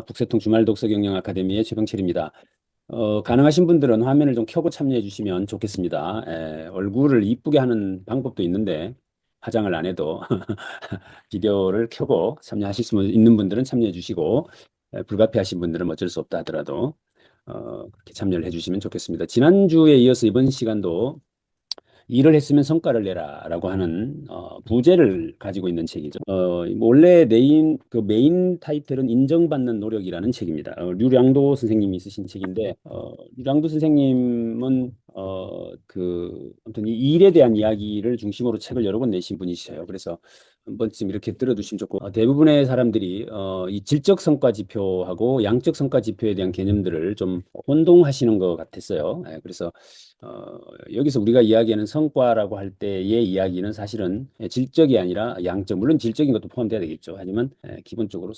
북새통 주말 독서 경영 아카데미의 최병철입니다. 가능하신 분들은 화면을 좀 켜고 참여해 주시면 좋겠습니다. 얼굴을 이쁘게 하는 방법도 있는데 화장을 안 해도 비디오를 켜고 참여하실 수 있는 분들은 참여해 주시고 불가피하신 분들은 어쩔 수 없다 하더라도 그렇게 참여를 해 주시면 좋겠습니다. 지난주에 이어서 이번 시간도 일을 했으면 성과를 내라라고 하는 부제를 가지고 있는 책이죠. 원래 메인 타이틀은 인정받는 노력이라는 책입니다. 류량도 선생님이 쓰신 책인데 류량도 선생님은 아무튼 이 일에 대한 이야기를 중심으로 책을 여러 권 내신 분이셔요. 그래서 한 번쯤 이렇게 들어두시면 좋고 대부분의 사람들이 이 질적 성과 지표하고 양적 성과 지표에 대한 개념들을 좀 혼동하시는 것 같았어요. 그래서 여기서 우리가 이야기하는 성과라고 할 때의 이야기는 사실은 질적이 아니라 양적, 물론 질적인 것도 포함돼야 되겠죠. 하지만 기본적으로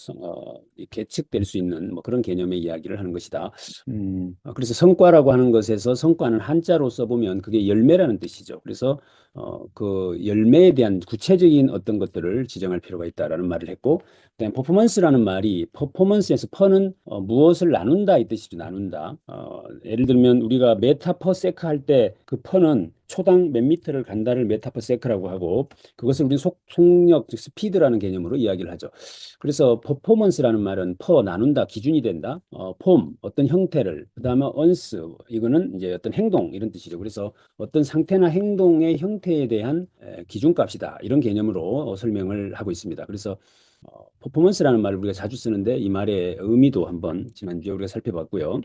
계측될 수 있는 뭐 그런 개념의 이야기를 하는 것이다. 그래서 성과라고 하는 것에서 성과는 한자로 써보면 그게 열매라는 뜻이죠. 그래서 그 열매에 대한 구체적인 어떤 것들을 지정할 필요가 있다라는 말을 했고, 그다음에 퍼포먼스라는 말이 퍼포먼스에서 퍼는 무엇을 나눈다 이 뜻이죠. 나눈다. 예를 들면 우리가 메타 퍼 세크 할 때 그 퍼는 초당 몇 미터를 간다를 메타 퍼 세크라고 하고 그것을 우리는 속력, 즉 스피드라는 개념으로 이야기를 하죠. 그래서 퍼포먼스라는 말은 퍼 나눈다 기준이 된다. 폼 어떤 형태를 그다음에 언스 이거는 이제 어떤 행동 이런 뜻이죠. 그래서 어떤 상태나 행동의 형태에 대한 기준값이다. 이런 개념으로 설명을 하고 있습니다. 그래서 퍼포먼스라는 말을 우리가 자주 쓰는데 이 말의 의미도 한번 지난주에 우리가 살펴봤고요.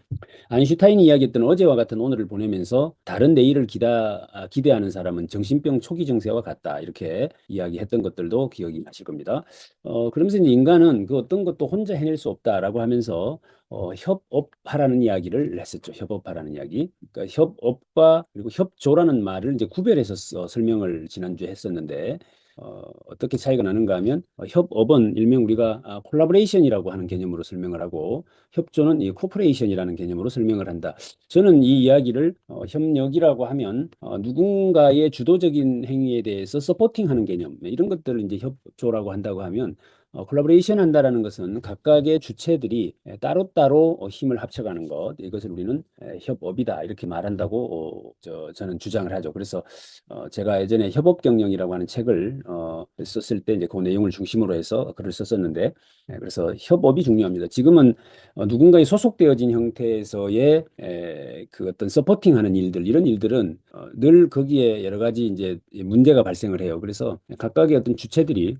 아인슈타인이 이야기했던 어제와 같은 오늘을 보내면서 다른 내일을 기대하는 사람은 정신병 초기 증세와 같다. 이렇게 이야기했던 것들도 기억이 나실 겁니다. 그러면서 이제 인간은 그 어떤 것도 혼자 해낼 수 없다라고 하면서 협업하라는 이야기를 했었죠. 협업하라는 이야기. 그러니까 협업과 그리고 협조라는 말을 이제 구별해서 설명을 지난주에 했었는데 어떻게 차이가 나는가 하면 협업은 일명 우리가 콜라보레이션이라고 하는 개념으로 설명을 하고 협조는 이 코퍼레이션이라는 개념으로 설명을 한다. 저는 이 이야기를 협력이라고 하면 누군가의 주도적인 행위에 대해서 서포팅하는 개념 이런 것들을 이제 협조라고 한다고 하면 콜라보레이션 한다라는 것은 각각의 주체들이 따로따로 힘을 합쳐가는 것 이것을 우리는 협업이다 이렇게 말한다고 저는 주장을 하죠. 그래서 제가 예전에 협업경영이라고 하는 책을 썼을 때 이제 그 내용을 중심으로 해서 글을 썼었는데 그래서 협업이 중요합니다. 지금은 누군가에 소속되어진 형태에서의 그 어떤 서포팅하는 일들 이런 일들은 늘 거기에 여러 가지 이제 문제가 발생을 해요. 그래서 각각의 어떤 주체들이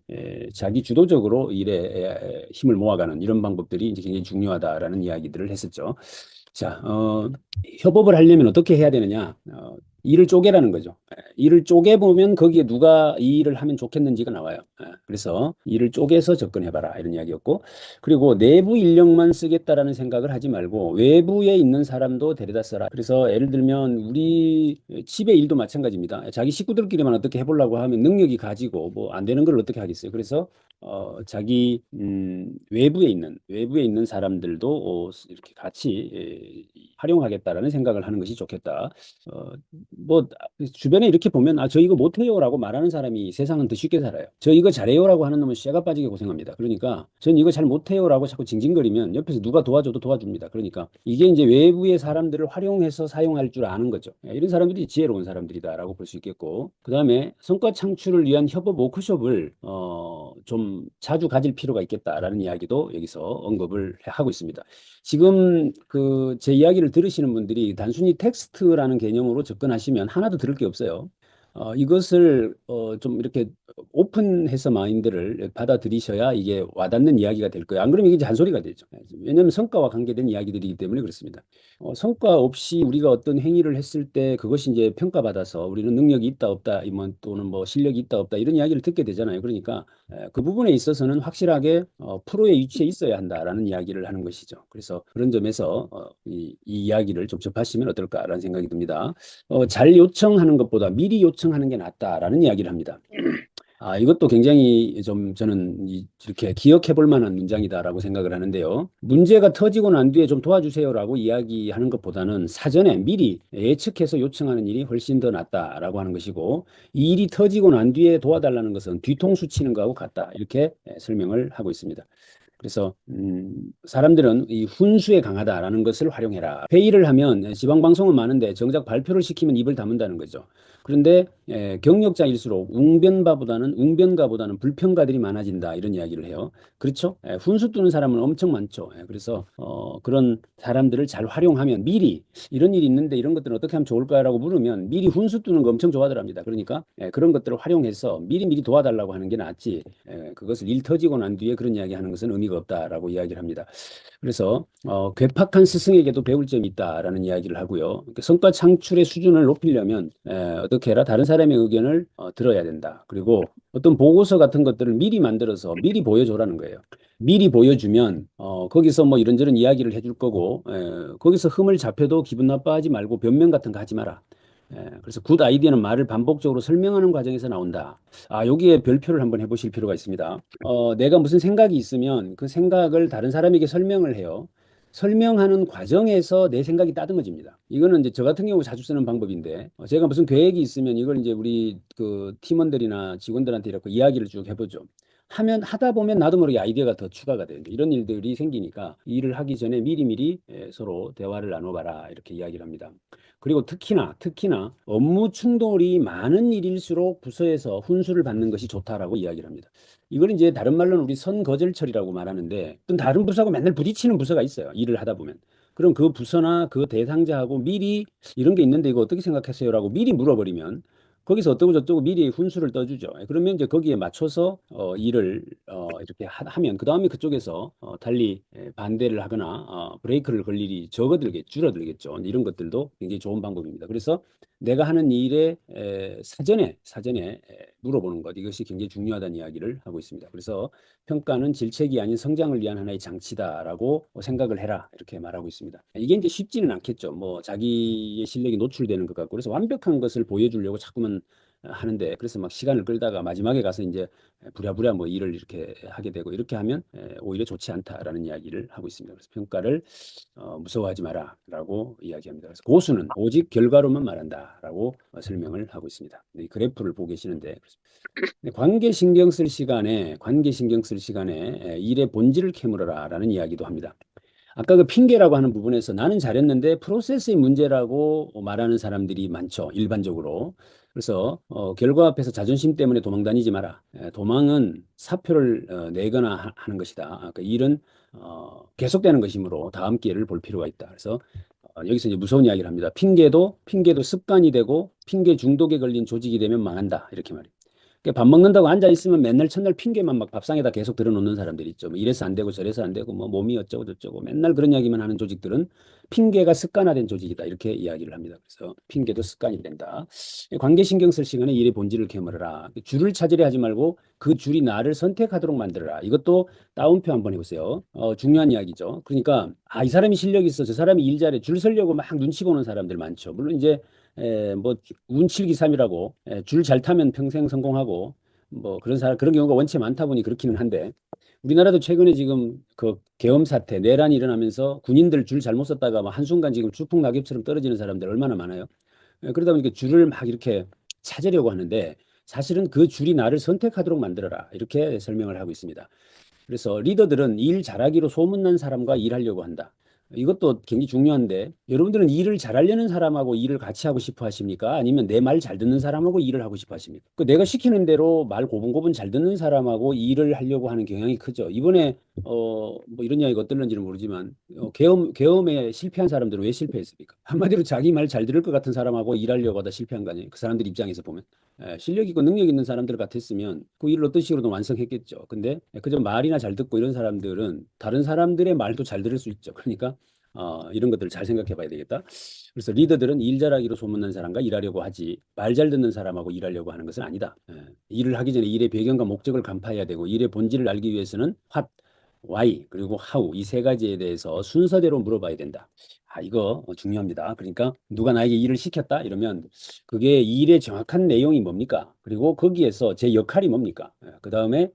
자기 주도적으로 일에 힘을 모아가는 이런 방법들이 이제 굉장히 중요하다라는 이야기들을 했었죠. 자, 협업을 하려면 어떻게 해야 되느냐? 일을 쪼개라는 거죠. 일을 쪼개보면 거기에 누가 이 일을 하면 좋겠는지가 나와요. 그래서 일을 쪼개서 접근해봐라 이런 이야기였고 그리고 내부 인력만 쓰겠다라는 생각을 하지 말고 외부에 있는 사람도 데려다 써라. 그래서 예를 들면 우리 집의 일도 마찬가지입니다. 자기 식구들끼리만 어떻게 해보려고 하면 능력이 가지고 뭐 안 되는 걸 어떻게 하겠어요. 그래서 자기 외부에 있는 사람들도 이렇게 같이 활용하겠다라는 생각을 하는 것이 좋겠다. 뭐 주변에 이렇게 보면 저 이거 못해요라고 말하는 사람이 세상은 더 쉽게 살아요. 저 이거 잘해요라고 하는 놈은 쇠가 빠지게 고생합니다. 그러니까 전 이거 잘 못해요라고 자꾸 징징거리면 옆에서 누가 도와줘도 도와줍니다. 그러니까 이게 이제 외부의 사람들을 활용해서 사용할 줄 아는 거죠. 이런 사람들이 지혜로운 사람들이다라고 볼 수 있겠고 그다음에 성과 창출을 위한 협업 워크숍을 좀 자주 가질 필요가 있겠다라는 이야기도 여기서 언급을 하고 있습니다. 지금 그 제 이야기를 들으시는 분들이 단순히 텍스트라는 개념으로 접근하시면 하나도 들을 게 없어요. 이것을 좀 이렇게 오픈해서 마인드를 받아들이셔야 이게 와닿는 이야기가 될 거예요. 안 그러면 이게 잔소리가 되죠. 왜냐하면 성과와 관계된 이야기들이기 때문에 그렇습니다. 성과 없이 우리가 어떤 행위를 했을 때 그것이 이제 평가받아서 우리는 능력이 있다 없다 또는 뭐 실력이 있다 없다 이런 이야기를 듣게 되잖아요. 그러니까 그 부분에 있어서는 확실하게 프로의 위치에 있어야 한다라는 이야기를 하는 것이죠. 그래서 그런 점에서 이 이야기를 좀 접하시면 어떨까라는 생각이 듭니다. 잘 요청하는 것보다 미리 요청하는 게 낫다라는 이야기를 합니다. 이것도 굉장히 좀 저는 이렇게 기억해 볼 만한 문장이다라고 생각을 하는데요. 문제가 터지고 난 뒤에 좀 도와주세요라고 이야기하는 것보다는 사전에 미리 예측해서 요청하는 일이 훨씬 더 낫다라고 하는 것이고 이 일이 터지고 난 뒤에 도와달라는 것은 뒤통수 치는 거하고 같다. 이렇게 설명을 하고 있습니다. 그래서 사람들은 이 훈수에 강하다라는 것을 활용해라. 회의를 하면 지방 방송은 많은데 정작 발표를 시키면 입을 다문다는 거죠. 그런데 경력자일수록 웅변가보다는 불평가들이 많아진다 이런 이야기를 해요. 그렇죠? 훈수 두는 사람은 엄청 많죠. 그래서 그런 사람들을 잘 활용하면 미리 이런 일이 있는데 이런 것들은 어떻게 하면 좋을까라고 물으면 미리 훈수 두는 거 엄청 좋아하더랍니다. 그러니까 그런 것들을 활용해서 미리미리 도와달라고 하는 게 낫지. 그것을 일 터지고 난 뒤에 그런 이야기 하는 것은 의미가 없다라고 이야기를 합니다. 그래서 괴팍한 스승에게도 배울 점이 있다라는 이야기를 하고요. 성과 창출의 수준을 높이려면 어떻게 해라? 다른 사람의 의견을 들어야 된다. 그리고 어떤 보고서 같은 것들을 미리 만들어서 미리 보여줘라는 거예요. 미리 보여주면 거기서 뭐 이런저런 이야기를 해줄 거고 거기서 흠을 잡혀도 기분 나빠하지 말고 변명 같은 거 하지 마라. 그래서 굿 아이디어는 말을 반복적으로 설명하는 과정에서 나온다. 여기에 별표를 한번 해보실 필요가 있습니다. 내가 무슨 생각이 있으면 그 생각을 다른 사람에게 설명을 해요. 설명하는 과정에서 내 생각이 따듬어집니다. 이거는 이제 저 같은 경우 자주 쓰는 방법인데, 제가 무슨 계획이 있으면 이걸 이제 우리 그 팀원들이나 직원들한테 이렇게 이야기를 쭉 해보죠. 하다 보면 나도 모르게 아이디어가 더 추가가 돼요. 이런 일들이 생기니까 일을 하기 전에 미리미리 서로 대화를 나눠봐라 이렇게 이야기를 합니다. 그리고 특히나 업무 충돌이 많은 일일수록 부서에서 훈수를 받는 것이 좋다라고 이야기를 합니다. 이걸 이제 다른 말로는 우리 선거절철이라고 말하는데 어떤 다른 부서하고 맨날 부딪히는 부서가 있어요. 일을 하다 보면. 그럼 그 부서나 그 대상자하고 미리 이런 게 있는데 이거 어떻게 생각하세요라고 미리 물어버리면 거기서 어쩌고 저쩌고 미리 훈수를 떠주죠. 그러면 이제 거기에 맞춰서 일을 이렇게 하면 그 다음에 그쪽에서 달리 반대를 하거나 브레이크를 걸 일이 줄어들겠죠. 이런 것들도 굉장히 좋은 방법입니다. 그래서 내가 하는 일에 사전에 물어보는 것 이것이 굉장히 중요하다는 이야기를 하고 있습니다. 그래서 평가는 질책이 아닌 성장을 위한 하나의 장치다라고 생각을 해라 이렇게 말하고 있습니다. 이게 이제 쉽지는 않겠죠. 뭐 자기의 실력이 노출되는 것 같고 그래서 완벽한 것을 보여주려고 자꾸만 하는데 그래서 막 시간을 끌다가 마지막에 가서 이제 부랴부랴 뭐 일을 이렇게 하게 되고 이렇게 하면 오히려 좋지 않다라는 이야기를 하고 있습니다. 그래서 평가를 무서워하지 마라라고 이야기합니다. 그래서 고수는 오직 결과로만 말한다라고 설명을 하고 있습니다. 이 그래프를 보고 계시는데 관계 신경 쓸 시간에 일의 본질을 캐물어라라는 이야기도 합니다. 아까 그 핑계라고 하는 부분에서 나는 잘했는데 프로세스의 문제라고 말하는 사람들이 많죠. 일반적으로. 그래서 결과 앞에서 자존심 때문에 도망 다니지 마라. 도망은 사표를 내거나 하는 것이다. 그 일은 계속되는 것이므로 다음 기회를 볼 필요가 있다. 그래서 여기서 이제 무서운 이야기를 합니다. 핑계도 습관이 되고 핑계 중독에 걸린 조직이 되면 망한다. 이렇게 말이에요. 그러니까 밥 먹는다고 앉아 있으면 맨날 첫날 핑계만 막 밥상에다 계속 들어놓는 사람들이 있죠. 뭐 이래서 안 되고 저래서 안 되고 뭐 몸이 어쩌고 저쩌고 맨날 그런 이야기만 하는 조직들은 핑계가 습관화된 조직이다. 이렇게 이야기를 합니다. 그래서 핑계도 습관이 된다. 관계 신경 쓸 시간에 일의 본질을 캐물어라. 줄을 찾으려 하지 말고 그 줄이 나를 선택하도록 만들어라. 이것도 따옴표 한번 해보세요. 중요한 이야기죠. 그러니까 이 사람이 실력이 있어. 저 사람이 일 잘해. 줄 서려고 막 눈치 보는 사람들 많죠. 물론 이제 뭐 운칠기삼이라고 줄 잘 타면 평생 성공하고 뭐 그런 경우가 원체 많다 보니 그렇기는 한데 우리나라도 최근에 지금 그 계엄 사태 내란이 일어나면서 군인들 줄 잘못 썼다가 막 한순간 지금 추풍낙엽처럼 떨어지는 사람들 얼마나 많아요. 그러다 보니까 줄을 막 이렇게 찾으려고 하는데 사실은 그 줄이 나를 선택하도록 만들어라 이렇게 설명을 하고 있습니다. 그래서 리더들은 일 잘하기로 소문난 사람과 일하려고 한다. 이것도 굉장히 중요한데 여러분들은 일을 잘하려는 사람하고 일을 같이 하고 싶어 하십니까? 아니면 내 말 잘 듣는 사람하고 일을 하고 싶어 하십니까? 내가 시키는 대로 말 고분고분 잘 듣는 사람하고 일을 하려고 하는 경향이 크죠. 이번에 뭐 이런 이야기가 어떨는지는 모르지만 계엄에 실패한 사람들은 왜 실패했습니까? 한마디로 자기 말 잘 들을 것 같은 사람하고 일하려고 하다 실패한 거 아니에요? 그 사람들 입장에서 보면. 실력 있고 능력 있는 사람들 같았으면 그 일을 어떤 식으로든 완성했겠죠. 근데 그저 말이나 잘 듣고 이런 사람들은 다른 사람들의 말도 잘 들을 수 있죠. 그러니까 이런 것들을 잘 생각해 봐야 되겠다. 그래서 리더들은 일 잘하기로 소문난 사람과 일하려고 하지 말 잘 듣는 사람하고 일하려고 하는 것은 아니다. 일을 하기 전에 일의 배경과 목적을 간파해야 되고 일의 본질을 알기 위해서는 what, why 그리고 how 이 세 가지에 대해서 순서대로 물어봐야 된다. 이거 중요합니다. 그러니까 누가 나에게 일을 시켰다 이러면 그게 일의 정확한 내용이 뭡니까? 그리고 거기에서 제 역할이 뭡니까? 그 다음에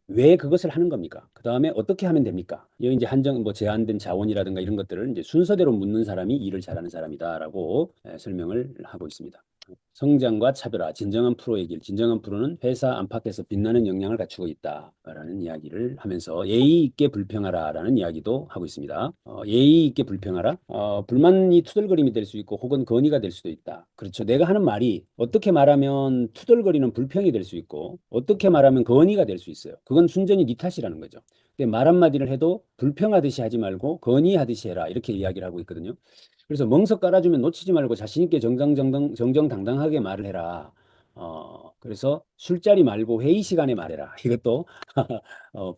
왜 그것을 하는 겁니까? 그 다음에 어떻게 하면 됩니까? 여기 이제 뭐 제한된 자원이라든가 이런 것들을 이제 순서대로 묻는 사람이 일을 잘하는 사람이다라고 설명을 하고 있습니다. 성장과 차별화, 진정한 프로의 길. 진정한 프로는 회사 안팎에서 빛나는 역량을 갖추고 있다라는 이야기를 하면서 예의 있게 불평하라라는 이야기도 하고 있습니다. 예의 있게 불평하라. 불만이 투덜거림이 될 수 있고 혹은 건의가 될 수도 있다. 그렇죠. 내가 하는 말이 어떻게 말하면 투덜거리는 불평이 될 수 있고 어떻게 말하면 건의가 될 수 있어요. 그건 순전히 네 탓이라는 거죠. 말 한마디를 해도 불평하듯이 하지 말고 건의하듯이 해라. 이렇게 이야기를 하고 있거든요. 그래서 멍석 깔아주면 놓치지 말고 자신 있게 정정당당하게 말을 해라. 그래서 술자리 말고 회의 시간에 말해라. 이것도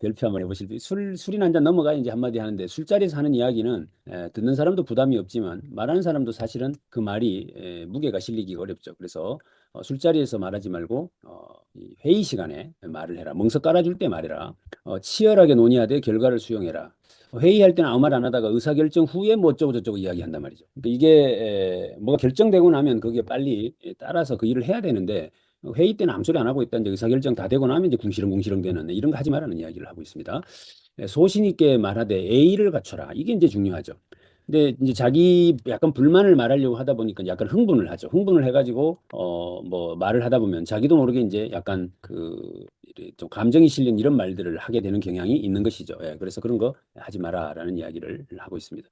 별표 한번 해보실 때 술이나 한잔 넘어가 이제 한마디 하는데 술자리에서 하는 이야기는 듣는 사람도 부담이 없지만 말하는 사람도 사실은 그 말이 무게가 실리기가 어렵죠. 그래서 술자리에서 말하지 말고 이 회의 시간에 말을 해라. 멍석 깔아줄 때 말해라. 치열하게 논의하되 결과를 수용해라. 회의할 때는 아무 말 안 하다가 의사결정 후에 뭐 어쩌고 저쩌고 이야기한단 말이죠. 그러니까 이게 뭐가 결정되고 나면 거기에 빨리 따라서 그 일을 해야 되는데 회의 때는 아무 소리 안 하고 있다. 이제 의사결정 다 되고 나면 이제 궁시렁궁시렁 되는 이런 거 하지 말라는 이야기를 하고 있습니다. 소신 있게 말하되 예의를 갖춰라. 이게 이제 중요하죠. 근데 이제 자기 약간 불만을 말하려고 하다 보니까 약간 흥분을 하죠. 흥분을 해가지고 뭐 말을 하다 보면 자기도 모르게 이제 약간 좀 감정이 실린 이런 말들을 하게 되는 경향이 있는 것이죠. 예, 그래서 그런 거 하지 마라라는 이야기를 하고 있습니다.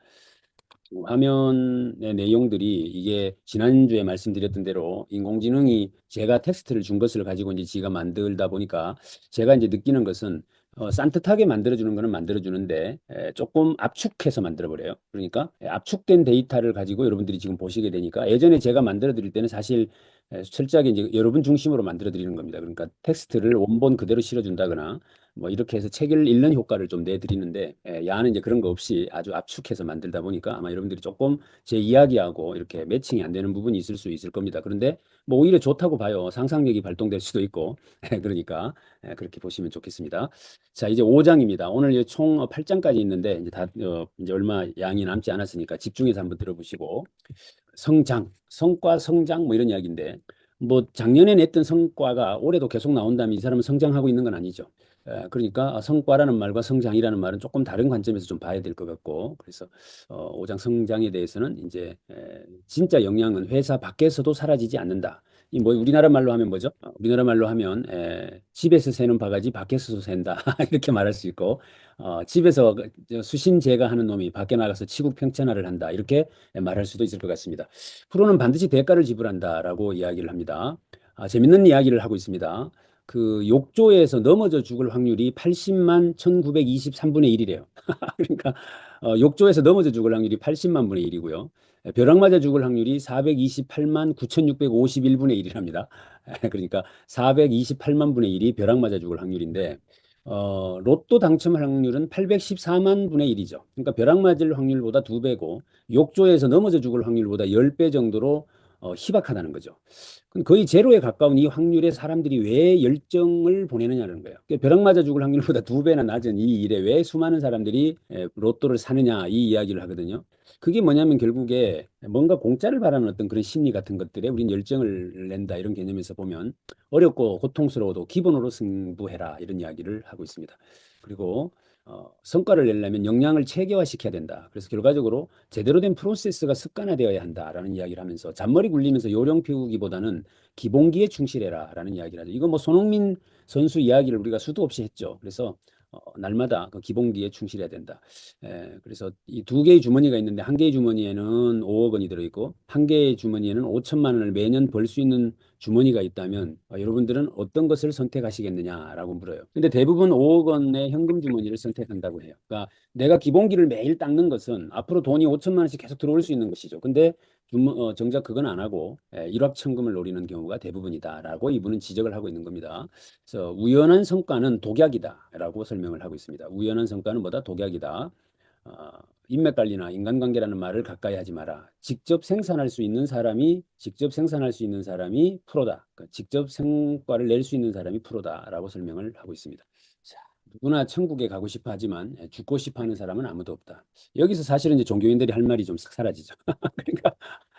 화면의 내용들이 이게 지난주에 말씀드렸던 대로 인공지능이 제가 텍스트를 준 것을 가지고 이제 지가 만들다 보니까 제가 이제 느끼는 것은 산뜻하게 만들어주는 거는 만들어주는데 조금 압축해서 만들어버려요. 그러니까 압축된 데이터를 가지고 여러분들이 지금 보시게 되니까 예전에 제가 만들어 드릴 때는 사실 철저하게 이제 여러분 중심으로 만들어 드리는 겁니다. 그러니까 텍스트를 원본 그대로 실어준다거나 뭐 이렇게 해서 책을 읽는 효과를 좀 내드리는데 야는 이제 그런 거 없이 아주 압축해서 만들다 보니까 아마 여러분들이 조금 제 이야기하고 이렇게 매칭이 안 되는 부분이 있을 수 있을 겁니다. 그런데 뭐 오히려 좋다고 봐요. 상상력이 발동될 수도 있고 그러니까 그렇게 보시면 좋겠습니다. 자, 이제 5장입니다. 오늘 총 8장까지 있는데 이제 이제 얼마 양이 남지 않았으니까 집중해서 한번 들어보시고 성장, 성과, 성장 뭐 이런 이야기인데 뭐 작년에 냈던 성과가 올해도 계속 나온다면 이 사람은 성장하고 있는 건 아니죠. 그러니까 성과라는 말과 성장이라는 말은 조금 다른 관점에서 좀 봐야 될 것 같고 그래서 5장 성장에 대해서는 이제 진짜 역량은 회사 밖에서도 사라지지 않는다. 이 뭐 우리나라 말로 하면 뭐죠? 우리나라 말로 하면 집에서 새는 바가지 밖에서도 샌다 이렇게 말할 수 있고 집에서 수신제가 하는 놈이 밖에 나가서 치국평천하를 한다 이렇게 말할 수도 있을 것 같습니다. 프로는 반드시 대가를 지불한다라고 이야기를 합니다. 재밌는 이야기를 하고 있습니다. 그 욕조에서 넘어져 죽을 확률이 80만 1923분의 1이래요. 그러니까 욕조에서 넘어져 죽을 확률이 80만 분의 1이고요. 벼락 맞아 죽을 확률이 428만 9651분의 1이랍니다. 그러니까 428만 분의 1이 벼락 맞아 죽을 확률인데 로또 당첨 확률은 814만 분의 1이죠. 그러니까 벼락 맞을 확률보다 2배고 욕조에서 넘어져 죽을 확률보다 10배 정도로 희박하다는 거죠. 거의 제로에 가까운 이 확률에 사람들이 왜 열정을 보내느냐는 거예요. 그러니까 벼락 맞아 죽을 확률보다 2배나 낮은 이 일에 왜 수많은 사람들이 로또를 사느냐 이 이야기를 하거든요. 그게 뭐냐면 결국에 뭔가 공짜를 바라는 어떤 그런 심리 같은 것들에 우린 열정을 낸다 이런 개념에서 보면 어렵고 고통스러워도 기본으로 승부해라 이런 이야기를 하고 있습니다. 그리고 성과를 내려면 역량을 체계화시켜야 된다. 그래서 결과적으로 제대로 된 프로세스가 습관화되어야 한다라는 이야기를 하면서 잔머리 굴리면서 요령 피우기보다는 기본기에 충실해라라는 이야기를 하죠. 이거 뭐 손흥민 선수 이야기를 우리가 수도 없이 했죠. 그래서 날마다 그 기본기에 충실해야 된다. 그래서 이 두 개의 주머니가 있는데 한 개의 주머니에는 5억 원이 들어있고 한 개의 주머니에는 5천만 원을 매년 벌 수 있는 주머니가 있다면 여러분들은 어떤 것을 선택하시겠느냐라고 물어요. 근데 대부분 5억 원의 현금 주머니를 선택한다고 해요. 그러니까 내가 기본기를 매일 닦는 것은 앞으로 돈이 5천만 원씩 계속 들어올 수 있는 것이죠. 근데 정작 그건 안 하고 일확천금을 노리는 경우가 대부분이다라고 이분은 지적을 하고 있는 겁니다. 그래서 우연한 성과는 독약이다라고 설명을 하고 있습니다. 우연한 성과는 뭐다? 독약이다. 인맥 관리나 인간관계라는 말을 가까이 하지 마라. 직접 생산할 수 있는 사람이 프로다. 그러니까 직접 성과를 낼 수 있는 사람이 프로다라고 설명을 하고 있습니다. 자, 누구나 천국에 가고 싶어 하지만 죽고 싶어 하는 사람은 아무도 없다. 여기서 사실은 이제 종교인들이 할 말이 좀 싹 사라지죠. 그러니까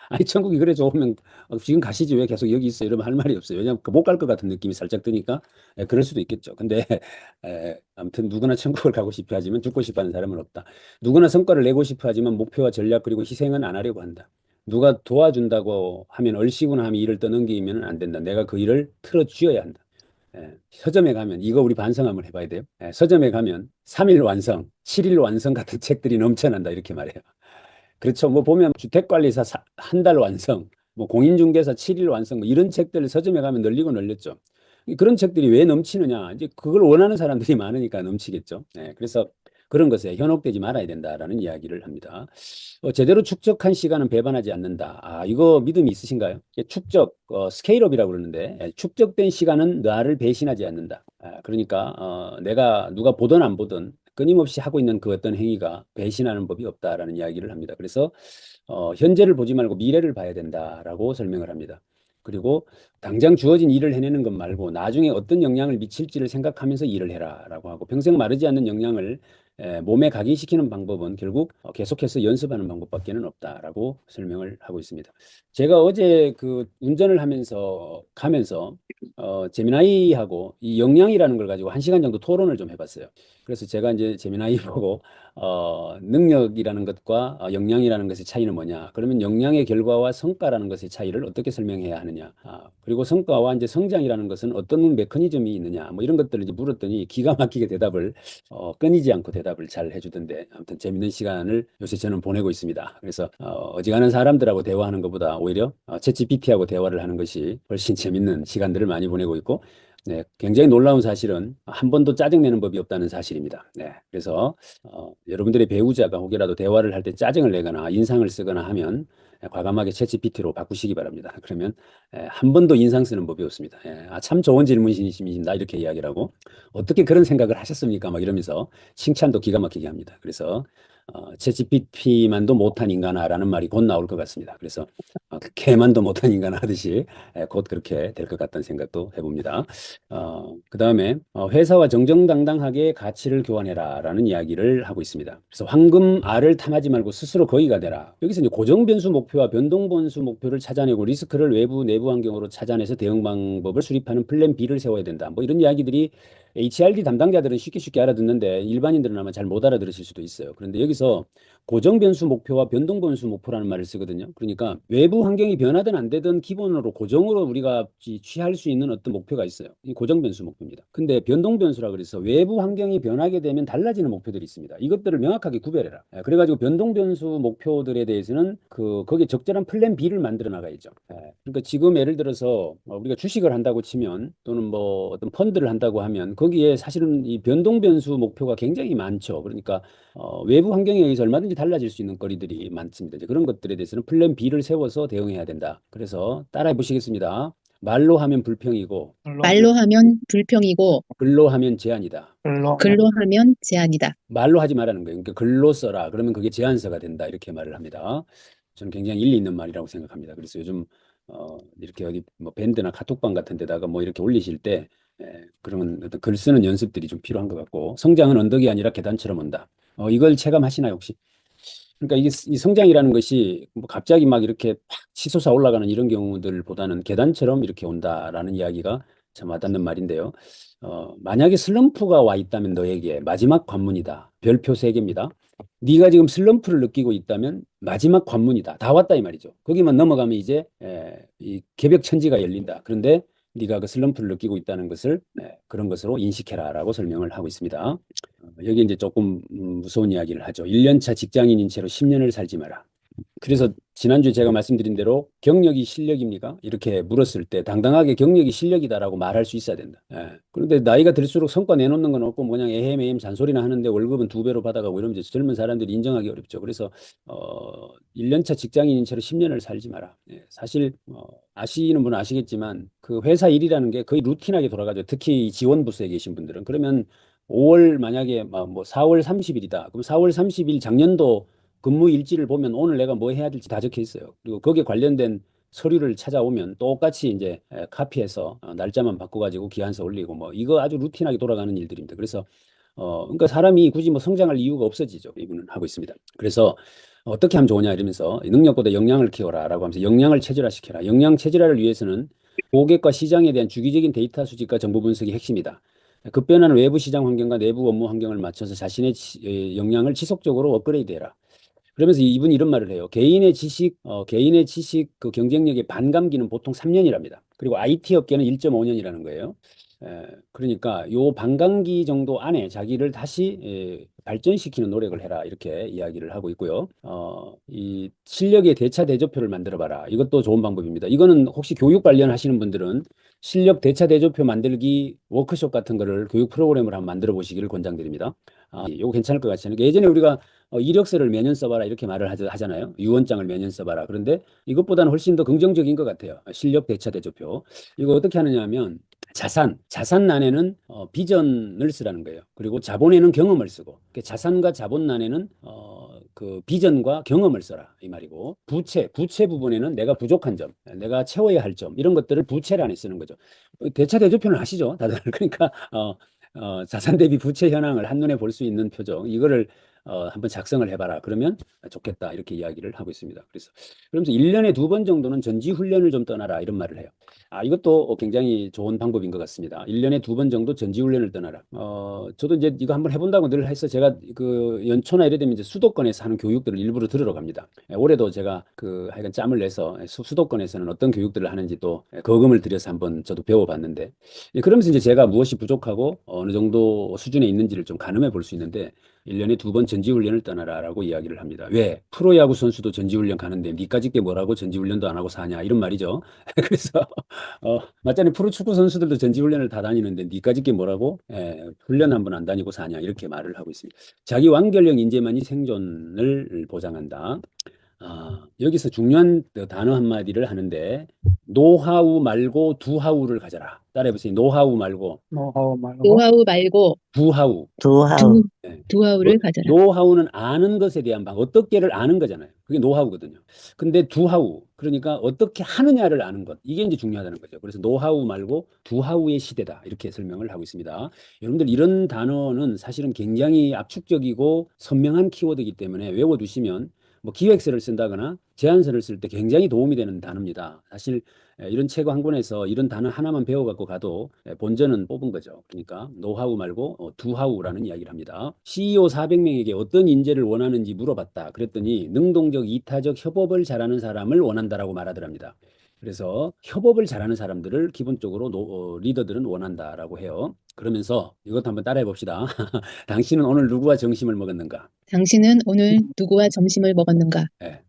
아니 천국이 그래 좋으면 지금 가시지 왜 계속 여기 있어 이러면 할 말이 없어요. 왜냐하면 못 갈 것 같은 느낌이 살짝 드니까 그럴 수도 있겠죠. 근데 아무튼 누구나 천국을 가고 싶어 하지만 죽고 싶어 하는 사람은 없다. 누구나 성과를 내고 싶어 하지만 목표와 전략 그리고 희생은 안 하려고 한다. 누가 도와준다고 하면 얼씨구나 하면 일을 떠넘기면 안 된다. 내가 그 일을 틀어쥐어야 한다. 서점에 가면 이거 우리 반성 한번 해봐야 돼요. 서점에 가면 3일 완성, 7일 완성 같은 책들이 넘쳐난다 이렇게 말해요. 그렇죠. 뭐 보면 주택관리사 한 달 완성, 뭐 공인중개사 7일 완성, 뭐 이런 책들 서점에 가면 널리고 널렸죠. 그런 책들이 왜 넘치느냐? 이제 그걸 원하는 사람들이 많으니까 넘치겠죠. 그래서 그런 것에 현혹되지 말아야 된다라는 이야기를 합니다. 제대로 축적한 시간은 배반하지 않는다. 이거 믿음이 있으신가요? 축적, 스케일업이라고 그러는데, 축적된 시간은 나를 배신하지 않는다. 그러니까, 내가 누가 보든 안 보든 끊임없이 하고 있는 그 어떤 행위가 배신하는 법이 없다라는 이야기를 합니다. 그래서, 현재를 보지 말고 미래를 봐야 된다라고 설명을 합니다. 그리고 당장 주어진 일을 해내는 것 말고 나중에 어떤 영향을 미칠지를 생각하면서 일을 해라라고 하고 평생 마르지 않는 영향을 몸에 각인시키는 방법은 결국 계속해서 연습하는 방법밖에는 없다라고 설명을 하고 있습니다. 제가 어제 그 운전을 가면서 제미나이하고 이 역량이라는 걸 가지고 1시간 정도 토론을 좀 해봤어요. 그래서 제가 이제 제미나이 보고 능력이라는 것과 역량이라는 것의 차이는 뭐냐? 그러면 역량의 결과와 성과라는 것의 차이를 어떻게 설명해야 하느냐? 그리고 성과와 이제 성장이라는 것은 어떤 메커니즘이 있느냐? 뭐 이런 것들을 이제 물었더니 기가 막히게 대답을 끊이지 않고 대답을 잘 해주던데 아무튼 재밌는 시간을 요새 저는 보내고 있습니다. 그래서 어지간한 사람들하고 대화하는 것보다 오히려 챗GPT하고 대화를 하는 것이 훨씬 재밌는 시간들을 많이 보내고 있고 네, 굉장히 놀라운 사실은 한 번도 짜증내는 법이 없다는 사실입니다. 네, 그래서 여러분들의 배우자가 혹여라도 대화를 할 때 짜증을 내거나 인상을 쓰거나 하면 과감하게 챗GPT로 바꾸시기 바랍니다. 그러면 한 번도 인상 쓰는 법이 없습니다. 참 좋은 질문이십니다. 이렇게 이야기를 하고 어떻게 그런 생각을 하셨습니까? 막 이러면서 칭찬도 기가 막히게 합니다. 그래서 챗GPT만도 못한 인간아라는 말이 곧 나올 것 같습니다. 그래서 개만도 못한 인간 하듯이 곧 그렇게 될 것 같다는 생각도 해봅니다. 그다음에 회사와 정정당당하게 가치를 교환해라라는 이야기를 하고 있습니다. 그래서 황금 알을 탐하지 말고 스스로 거위가 되라. 여기서 이제 고정 변수 목표와 변동 변수 목표를 찾아내고 리스크를 외부 내부 환경으로 찾아내서 대응 방법을 수립하는 플랜 B를 세워야 된다. 뭐 이런 이야기들이 HRD 담당자들은 쉽게 알아듣는데 일반인들은 아마 잘 못 알아들으실 수도 있어요. 그런데 여기서 고정 변수 목표와 변동 변수 목표라는 말을 쓰거든요. 그러니까 외부 환경이 변하든 안 되든 기본으로 고정으로 우리가 취할 수 있는 어떤 목표가 있어요. 이 고정 변수 목표입니다. 근데 변동 변수라 그래서 외부 환경이 변하게 되면 달라지는 목표들이 있습니다. 이것들을 명확하게 구별해라. 그래가지고 변동 변수 목표들에 대해서는 거기에 적절한 플랜 B를 만들어 나가야죠. 그러니까 지금 예를 들어서 우리가 주식을 한다고 치면 또는 뭐 어떤 펀드를 한다고 하면 거기에 사실은 이 변동 변수 목표가 굉장히 많죠. 그러니까 외부 환경에 의해서 얼마든지 달라질 수 있는 거리들이 많습니다. 이제 그런 것들에 대해서는 플랜 B를 세워서 대응해야 된다. 그래서 따라해 보시겠습니다. 말로 하면 불평이고, 말로 하면 불평이고 글로 하면 제안이다. 글로 하면 제안이다. 말로 하지 말라는 거예요. 그러니까 글로 써라. 그러면 그게 제안서가 된다. 이렇게 말을 합니다. 저는 굉장히 일리 있는 말이라고 생각합니다. 그래서 요즘 이렇게 어디 뭐 밴드나 카톡방 같은 데다가 뭐 이렇게 올리실 때 그런 어떤 글 쓰는 연습들이 좀 필요한 것 같고 성장은 언덕이 아니라 계단처럼 온다. 이걸 체감하시나요, 혹시? 그러니까 이게 이 성장이라는 것이 뭐 갑자기 막 이렇게 팍 치솟아 올라가는 이런 경우들보다는 계단처럼 이렇게 온다라는 이야기가 참 와닿는 말인데요. 만약에 슬럼프가 와 있다면 너에게 마지막 관문이다. 별표 3개입니다. 네가 지금 슬럼프를 느끼고 있다면 마지막 관문이다. 다 왔다 이 말이죠. 거기만 넘어가면 이제 이 개벽천지가 열린다. 그런데 네가 그 슬럼프를 느끼고 있다는 것을 그런 것으로 인식해라라고 설명을 하고 있습니다. 여기 이제 조금 무서운 이야기를 하죠. 1년차 직장인인 채로 10년을 살지 마라. 그래서 지난주에 제가 말씀드린 대로 경력이 실력입니까? 이렇게 물었을 때 당당하게 경력이 실력이다라고 말할 수 있어야 된다. 그런데 나이가 들수록 성과 내놓는 건 없고 뭐냐 에헴 잔소리나 하는데 월급은 2배로 받아가고 이러면 이제 젊은 사람들이 인정하기 어렵죠. 그래서 1년차 직장인인 채로 10년을 살지 마라. 사실 아시는 분은 아시겠지만 그 회사 일이라는 게 거의 루틴하게 돌아가죠. 특히 지원 부서에 계신 분들은. 그러면 5월 만약에 뭐 4월 30일이다. 그럼 4월 30일 작년도 근무 일지를 보면 오늘 내가 뭐 해야 될지 다 적혀 있어요. 그리고 거기에 관련된 서류를 찾아오면 똑같이 이제 카피해서 날짜만 바꿔가지고 기한서 올리고 뭐 이거 아주 루틴하게 돌아가는 일들입니다. 그래서 그러니까 사람이 굳이 뭐 성장할 이유가 없어지죠. 이분은 하고 있습니다. 그래서 어떻게 하면 좋으냐 이러면서 능력보다 역량을 키워라라고 하면서 역량을 체질화시켜라. 역량 체질화를 위해서는 고객과 시장에 대한 주기적인 데이터 수집과 정보 분석이 핵심이다. 급변하는 외부 시장 환경과 내부 업무 환경을 맞춰서 자신의 역량을 지속적으로 업그레이드해라. 그러면서 이분이 이런 말을 해요. 개인의 지식 그 경쟁력의 반감기는 보통 3년이랍니다. 그리고 IT 업계는 1.5년이라는 거예요. 그러니까 요 반감기 정도 안에 자기를 다시 발전시키는 노력을 해라 이렇게 이야기를 하고 있고요. 이 실력의 대차 대조표를 만들어 봐라. 이것도 좋은 방법입니다. 이거는 혹시 교육 관련하시는 분들은 실력 대차 대조표 만들기 워크숍 같은 거를 교육 프로그램을 한번 만들어 보시기를 권장드립니다. 이거 괜찮을 것 같아요. 예전에 우리가 이력서를 몇 년 써봐라 이렇게 말을 하잖아요. 유언장을 몇 년 써봐라. 그런데 이것보다는 훨씬 더 긍정적인 것 같아요. 실력 대차 대조표. 이거 어떻게 하느냐 하면 자산난에는 비전을 쓰라는 거예요. 그리고 자본에는 경험을 쓰고, 자산과 자본난에는 그 비전과 경험을 써라 이 말이고, 부채 부분에는 내가 부족한 점, 내가 채워야 할 점 이런 것들을 부채란에 쓰는 거죠. 대차 대조표는 아시죠, 다들? 그러니까 자산 대비 부채 현황을 한눈에 볼 수 있는 표정 이거를 한번 작성을 해봐라. 그러면 좋겠다 이렇게 이야기를 하고 있습니다. 그러면서 1년에 2번 정도는 전지 훈련을 좀 떠나라 이런 말을 해요. 이것도 굉장히 좋은 방법인 것 같습니다. 1년에 2번 정도 전지훈련을 떠나라. 저도 이제 이거 한번 해본다고 늘 해서 제가 그 연초나 이래 되면 이제 수도권에서 하는 교육들을 일부러 들으러 갑니다. 올해도 제가 그 하여간 짬을 내서 수도권에서는 어떤 교육들을 하는지 또 거금을 들여서 한번 저도 배워봤는데, 그러면서 이제 제가 무엇이 부족하고 어느 정도 수준에 있는지를 좀 가늠해 볼 수 있는데, 1년에 2번 전지훈련을 떠나라라고 이야기를 합니다. 왜? 프로야구 선수도 전지훈련 가는데 니까짓 게 뭐라고 전지훈련도 안 하고 사냐 이런 말이죠. 그래서 맞잖아요. 프로축구 선수들도 전지훈련을 다 다니는데 니까짓 게 뭐라고 훈련 한번 안 다니고 사냐 이렇게 말을 하고 있습니다. 자기 완결형 인재만이 생존을 보장한다. 여기서 중요한 단어 한마디를 하는데, 노하우 말고 두하우를 가져라. 따라해보세요. 노하우 말고 노하우 말고 노하우 말고 두하우. 두하우. 예. 두하우를 가져라. 노하우는 아는 것에 대한 어떻게를 아는 거잖아요. 그게 노하우거든요. 근데 두하우, 그러니까 어떻게 하느냐를 아는 것. 이게 이제 중요하다는 거죠. 그래서 노하우 말고 두하우의 시대다. 이렇게 설명을 하고 있습니다. 여러분들 이런 단어는 사실은 굉장히 압축적이고 선명한 키워드이기 때문에 외워두시면 뭐 기획서를 쓴다거나 제안서를 쓸 때 굉장히 도움이 되는 단어입니다. 사실 이런 책 한 권에서 이런 단어 하나만 배워갖고 가도 본전은 뽑은 거죠. 그러니까 노하우 말고 두하우라는 이야기를 합니다. CEO 400명에게 어떤 인재를 원하는지 물어봤다. 그랬더니 능동적, 이타적, 협업을 잘하는 사람을 원한다라고 말하더랍니다. 그래서 협업을 잘하는 사람들을 기본적으로 리더들은 원한다라고 해요. 그러면서 이것도 한번 따라해 봅시다. 당신은 오늘 누구와 점심을 먹었는가? 당신은 오늘 누구와 점심을 먹었는가?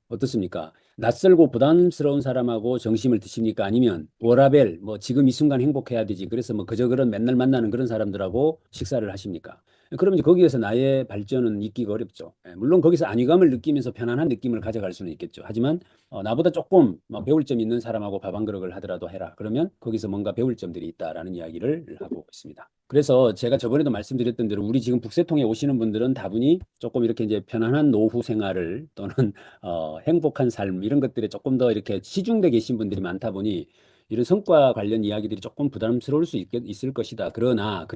어떻습니까? 낯설고 부담스러운 사람하고 점심을 드십니까? 아니면 워라벨, 뭐 지금 이 순간 행복해야 되지. 그래서 뭐 그저 그런 맨날 만나는 그런 사람들하고 식사를 하십니까? 그러면 이제 거기에서 나의 발전은 있기가 어렵죠. 물론 거기서 안위감을 느끼면서 편안한 느낌을 가져갈 수는 있겠죠. 하지만 나보다 조금 배울 점 있는 사람하고 밥 한 그릇을 하더라도 해라. 그러면 거기서 뭔가 배울 점들이 있다라는 이야기를 하고 있습니다. 그래서 제가 저번에도 말씀드렸던 대로 우리 지금 북새통에 오시는 분들은 다분히 조금 이렇게 이제 편안한 노후 생활을 또는 행복한 삶 이런 것들에 조금 더 이렇게 치중돼 계신 분들이 많다 보니 이런 성과 관련 이야기들이 조금 부담스러울 수 있을 것이다. 그러나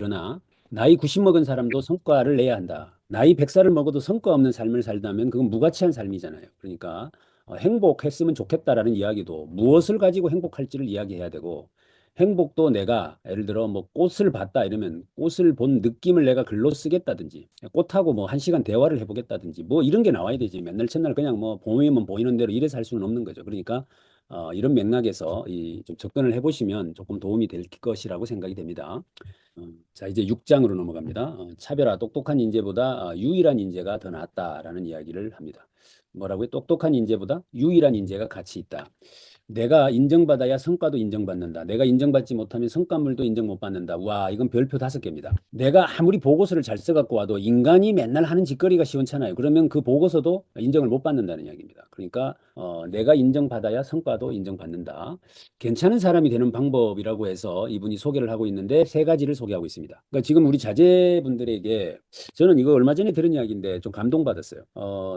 나이 90 먹은 사람도 성과를 내야 한다. 나이 100살을 먹어도 성과 없는 삶을 살다면 그건 무가치한 삶이잖아요. 그러니까 행복했으면 좋겠다라는 이야기도 무엇을 가지고 행복할지를 이야기해야 되고, 행복도 내가 예를 들어 뭐 꽃을 봤다 이러면 꽃을 본 느낌을 내가 글로 쓰겠다든지, 꽃하고 뭐 1시간 대화를 해보겠다든지 뭐 이런 게 나와야 되지. 맨날 첫날 그냥 뭐 보이면 보이는 대로 이래서 할 수는 없는 거죠. 그러니까 이런 맥락에서 좀 접근을 해보시면 조금 도움이 될 것이라고 생각이 됩니다. 자, 이제 6장으로 넘어갑니다. 차별화, 똑똑한 인재보다 유일한 인재가 더 낫다라는 이야기를 합니다. 뭐라고요? 똑똑한 인재보다 유일한 인재가 가치 있다. 내가 인정받아야 성과도 인정받는다. 내가 인정받지 못하면 성과물도 인정 못 받는다. 와, 이건 별표 5개입니다. 내가 아무리 보고서를 잘 써갖고 와도 인간이 맨날 하는 짓거리가 시원찮아요. 그러면 그 보고서도 인정을 못 받는다는 이야기입니다. 그러니까 내가 인정받아야 성과도 인정받는다. 괜찮은 사람이 되는 방법이라고 해서 이분이 소개를 하고 있는데 3가지를 소개하고 있습니다. 그러니까 지금 우리 자제분들에게 저는 이거 얼마 전에 들은 이야기인데 좀 감동받았어요.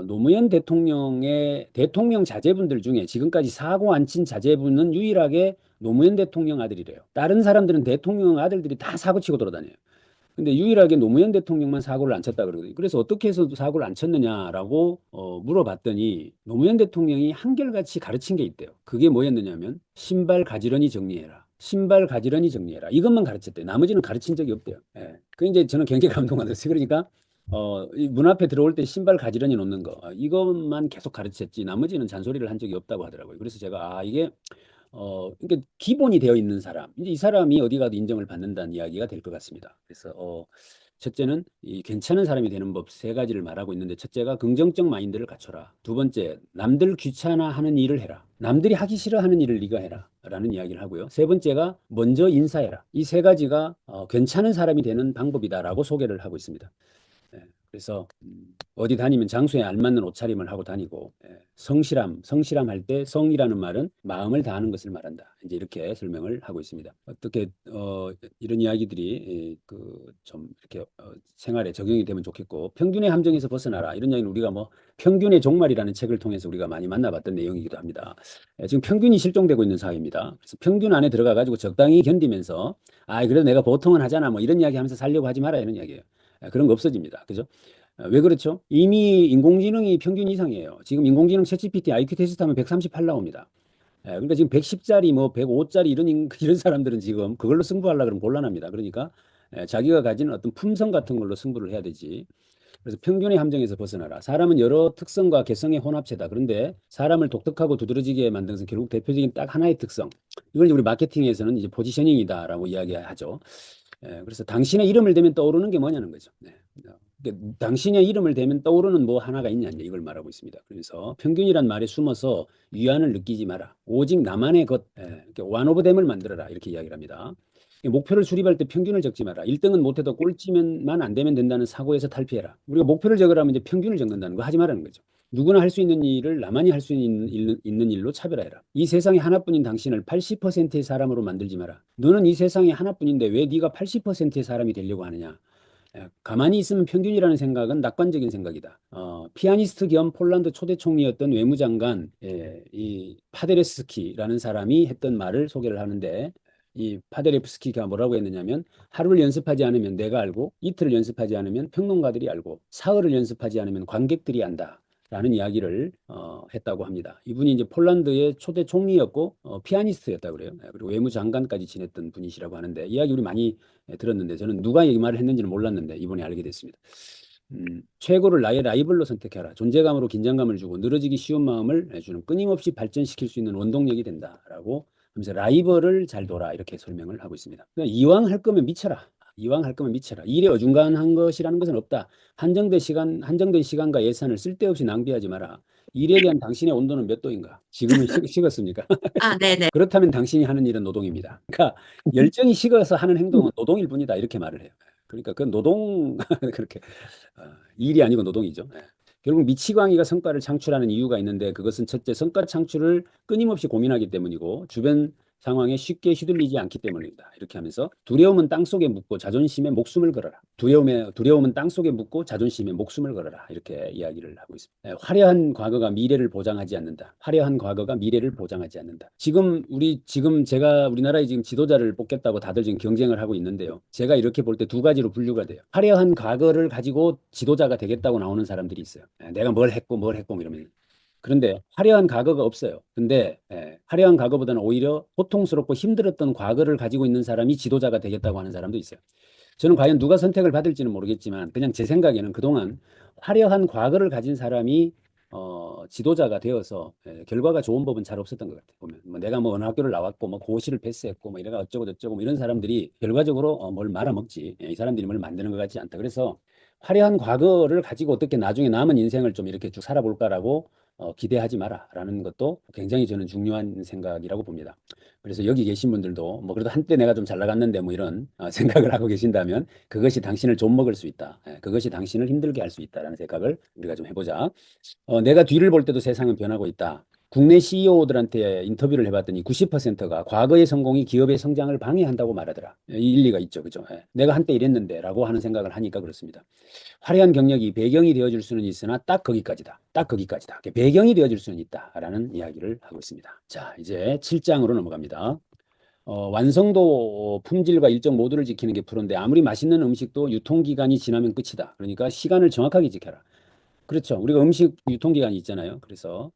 노무현 대통령의 대통령 자제분들 중에 지금까지 사고 안 친 자제분은 유일하게 노무현 대통령 아들이래요. 다른 사람들은 대통령 아들들이 다 사고 치고 돌아다녀요. 근데 유일하게 노무현 대통령만 사고를 안 쳤다 그러거든요. 그래서 어떻게 해서 사고를 안 쳤느냐라고 물어봤더니 노무현 대통령이 한결같이 가르친 게 있대요. 그게 뭐였느냐면 신발 가지런히 정리해라. 신발 가지런히 정리해라. 이것만 가르쳤대요. 나머지는 가르친 적이 없대요. 그 이제 저는 굉장히 감동받았어요. 그러니까 이문 앞에 들어올 때 신발 가지런히 놓는 거, 이것만 계속 가르쳤지, 나머지는 잔소리를 한 적이 없다고 하더라고요. 그래서 제가, 이게, 그러니까 기본이 되어 있는 사람, 이제 이 사람이 어디 가도 인정을 받는다는 이야기가 될 것 같습니다. 그래서, 첫째는 이 괜찮은 사람이 되는 법 세 가지를 말하고 있는데, 첫째가 긍정적 마인드를 갖춰라. 두 번째, 남들 귀찮아하는 일을 해라. 남들이 하기 싫어하는 일을 네가 해라. 라는 이야기를 하고요. 세 번째가 먼저 인사해라. 이 세 가지가 괜찮은 사람이 되는 방법이다라고 소개를 하고 있습니다. 예, 그래서 어디 다니면 장소에 알맞는 옷차림을 하고 다니고, 성실함 할 때 성이라는 말은 마음을 다하는 것을 말한다. 이제 이렇게 설명을 하고 있습니다. 어떻게 이런 이야기들이 그좀 이렇게 생활에 적용이 되면 좋겠고, 평균의 함정에서 벗어나라. 이런 이야기는 우리가 뭐 평균의 종말이라는 책을 통해서 우리가 많이 만나봤던 내용이기도 합니다. 지금 평균이 실종되고 있는 사회입니다. 그래서 평균 안에 들어가 가지고 적당히 견디면서, 그래도 내가 보통은 하잖아, 뭐 이런 이야기 하면서 살려고 하지 마라, 이런 이야기예요. 그런 거 없어집니다. 그죠? 왜 그렇죠? 이미 인공지능이 평균 이상이에요. 지금 인공지능 챗GPT IQ 테스트 하면 138 나옵니다. 그러니까 지금 110짜리, 뭐 105짜리 이런 사람들은 지금 그걸로 승부하려고 그러면 곤란합니다. 그러니까 자기가 가진 어떤 품성 같은 걸로 승부를 해야 되지. 그래서 평균의 함정에서 벗어나라. 사람은 여러 특성과 개성의 혼합체다. 그런데 사람을 독특하고 두드러지게 만든 것은 결국 대표적인 딱 하나의 특성. 이걸 이제 우리 마케팅에서는 이제 포지셔닝이다라고 이야기하죠. 그래서 당신의 이름을 대면 떠오르는 게 뭐냐는 거죠. 네. 그러니까 당신의 이름을 대면 떠오르는 뭐 하나가 있냐, 이걸 말하고 있습니다. 그래서 평균이란 말에 숨어서 위안을 느끼지 마라. 오직 나만의 것, one of them을 만들어라. 이렇게 이야기를 합니다. 목표를 수립할 때 평균을 적지 마라. 1등은 못해도 꼴찌면만 안 되면 된다는 사고에서 탈피해라. 우리가 목표를 적으라면 이제 평균을 적는다는 거 하지 말라는 거죠. 누구나 할 수 있는 일을 나만이 할 수 있는 일로 차별화해라. 이 세상에 하나뿐인 당신을 80%의 사람으로 만들지 마라. 너는 이 세상에 하나뿐인데 왜 네가 80%의 사람이 되려고 하느냐. 가만히 있으면 평균이라는 생각은 낙관적인 생각이다. 피아니스트 겸 폴란드 초대 총리였던 외무장관, 이 파데레스키라는 사람이 했던 말을 소개를 하는데, 이 파데레프스키가 뭐라고 했느냐면, 하루를 연습하지 않으면 내가 알고, 이틀을 연습하지 않으면 평론가들이 알고, 사흘을 연습하지 않으면 관객들이 안다. 라는 이야기를 했다고 합니다. 이분이 이제 폴란드의 초대 총리였고 피아니스트였다고 그래요. 그리고 외무장관까지 지냈던 분이시라고 하는데, 이야기 우리 많이 들었는데 저는 누가 이 말을 했는지는 몰랐는데 이번에 알게 됐습니다. 최고를 나의 라이벌로 선택해라. 존재감으로 긴장감을 주고 늘어지기 쉬운 마음을 주는, 끊임없이 발전시킬 수 있는 원동력이 된다라고 하면서 라이벌을 잘 둬라, 이렇게 설명을 하고 있습니다. 그러니까 이왕 할 거면 미쳐라. 이왕 할 거면 미쳐라. 일에 어중간한 것이라는 것은 없다. 한정된 시간과 예산을 쓸데없이 낭비하지 마라. 일에 대한 당신의 온도는 몇 도인가? 지금은 식었습니까? 아, 네네. 그렇다면 당신이 하는 일은 노동입니다. 그러니까 열정이 식어서 하는 행동은 노동일 뿐이다, 이렇게 말을 해요. 그러니까 그 노동 그렇게 일이 아니고 노동이죠. 결국 미치광이가 성과를 창출하는 이유가 있는데, 그것은 첫째, 성과 창출을 끊임없이 고민하기 때문이고 주변 상황에 쉽게 휘둘리지 않기 때문입니다. 이렇게 하면서 두려움은 땅속에 묻고 자존심에 목숨을 걸어라. 두려움은 땅속에 묻고 자존심에 목숨을 걸어라. 이렇게 이야기를 하고 있습니다. 화려한 과거가 미래를 보장하지 않는다. 화려한 과거가 미래를 보장하지 않는다. 지금 제가 우리나라에 지금 지도자를 뽑겠다고 다들 지금 경쟁을 하고 있는데요. 제가 이렇게 볼 때 두 가지로 분류가 돼요. 화려한 과거를 가지고 지도자가 되겠다고 나오는 사람들이 있어요. 내가 뭘 했고 이러면. 그런데 화려한 과거가 없어요. 근데 화려한 과거보다는 오히려 고통스럽고 힘들었던 과거를 가지고 있는 사람이 지도자가 되겠다고 하는 사람도 있어요. 저는 과연 누가 선택을 받을지는 모르겠지만, 그냥 제 생각에는 그동안 화려한 과거를 가진 사람이 지도자가 되어서 결과가 좋은 법은 잘 없었던 것 같아요. 보면 뭐 내가 뭐 어느 학교를 나왔고 뭐 고시를 패스했고 뭐 이래가 어쩌고 저쩌고 뭐 이런 사람들이 결과적으로 뭘 말아먹지, 이 사람들이 뭘 만드는 것 같지 않다. 그래서 화려한 과거를 가지고 어떻게 나중에 남은 인생을 좀 이렇게 쭉 살아볼까라고 기대하지 마라라는 것도 굉장히 저는 중요한 생각이라고 봅니다. 그래서 여기 계신 분들도 뭐 그래도 한때 내가 좀 잘 나갔는데 뭐 이런 생각을 하고 계신다면, 그것이 당신을 좀 먹을 수 있다. 그것이 당신을 힘들게 할 수 있다라는 생각을 우리가 좀 해보자. 내가 뒤를 볼 때도 세상은 변하고 있다. 국내 CEO들한테 인터뷰를 해봤더니 90%가 과거의 성공이 기업의 성장을 방해한다고 말하더라. 이 일리가 있죠, 그죠? 내가 한때 이랬는데라고 하는 생각을 하니까 그렇습니다. 화려한 경력이 배경이 되어줄 수는 있으나 딱 거기까지다. 딱 거기까지다. 배경이 되어줄 수는 있다라는 이야기를 하고 있습니다. 자, 이제 7장으로 넘어갑니다. 완성도, 품질과 일정 모두를 지키는 게 프로인데, 아무리 맛있는 음식도 유통기간이 지나면 끝이다. 그러니까 시간을 정확하게 지켜라. 그렇죠. 우리가 음식 유통기간이 있잖아요. 그래서